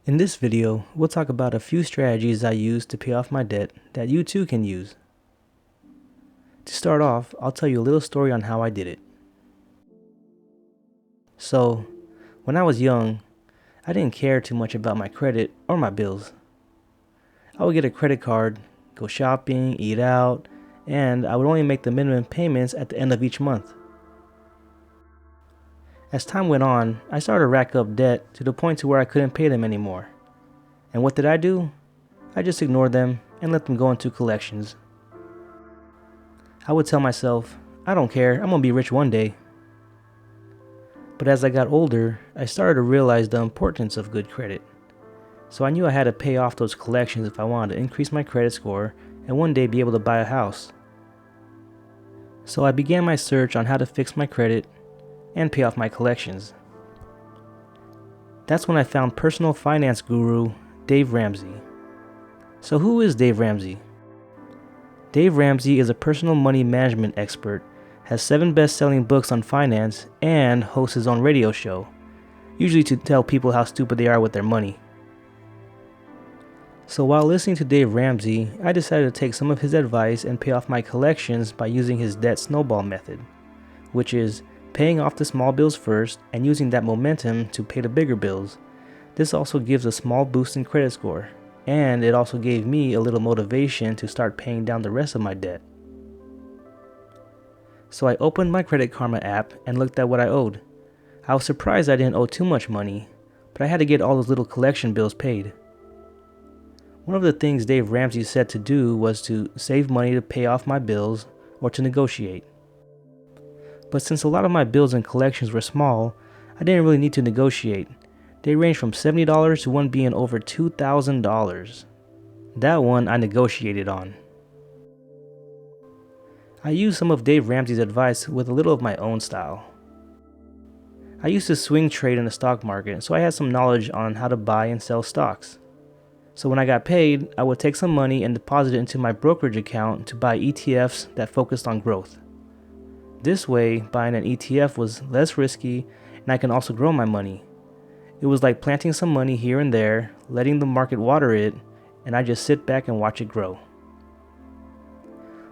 In this video, we'll talk about a few strategies I use to pay off my debt that you too can use. To start off, I'll tell you a little story on how I did it. So, when I was young, I didn't care too much about my credit or my bills. I would get a credit card, go shopping, eat out, and I would only make the minimum payments at the end of each month. As time went on, I started to rack up debt to the point to where I couldn't pay them anymore. And what did I do? I just ignored them and let them go into collections. I would tell myself, I don't care, I'm gonna be rich one day. But as I got older, I started to realize the importance of good credit. So I knew I had to pay off those collections if I wanted to increase my credit score and one day be able to buy a house. So I began my search on how to fix my credit and pay off my collections. That's when I found personal finance guru Dave Ramsey. So who is Dave Ramsey? Dave Ramsey is a personal money management expert, has 7 best-selling books on finance, and hosts his own radio show, usually to tell people how stupid they are with their money. So while listening to Dave Ramsey, I decided to take some of his advice and pay off my collections by using his debt snowball method, which is paying off the small bills first and using that momentum to pay the bigger bills. This also gives a small boost in credit score, and it also gave me a little motivation to start paying down the rest of my debt. So I opened my Credit Karma app and looked at what I owed. I was surprised I didn't owe too much money, but I had to get all those little collection bills paid. One of the things Dave Ramsey said to do was to save money to pay off my bills or to negotiate. But since a lot of my bills and collections were small, I didn't really need to negotiate. They ranged from $70 to one being over $2,000. That one I negotiated on. I used some of Dave Ramsey's advice with a little of my own style. I used to swing trade in the stock market, so I had some knowledge on how to buy and sell stocks. So when I got paid, I would take some money and deposit it into my brokerage account to buy ETFs that focused on growth. This way, buying an ETF was less risky and I can also grow my money. It was like planting some money here and there, letting the market water it, and I just sit back and watch it grow.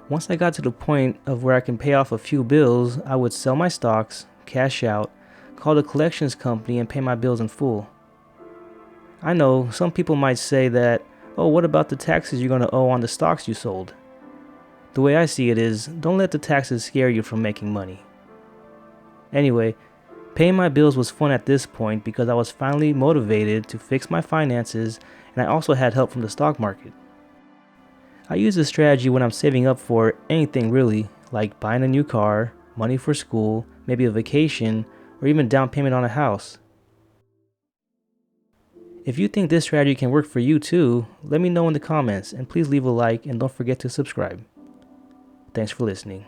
Once I got to the point of where I can pay off a few bills, I would sell my stocks, cash out, call the collections company and pay my bills in full. I know some people might say that, oh, what about the taxes you're going to owe on the stocks you sold? The way I see it is, don't let the taxes scare you from making money. Anyway, paying my bills was fun at this point because I was finally motivated to fix my finances, and I also had help from the stock market. I use this strategy when I'm saving up for anything really, like buying a new car, money for school, maybe a vacation, or even down payment on a house. If you think this strategy can work for you too, let me know in the comments, and please leave a like and don't forget to subscribe. Thanks for listening.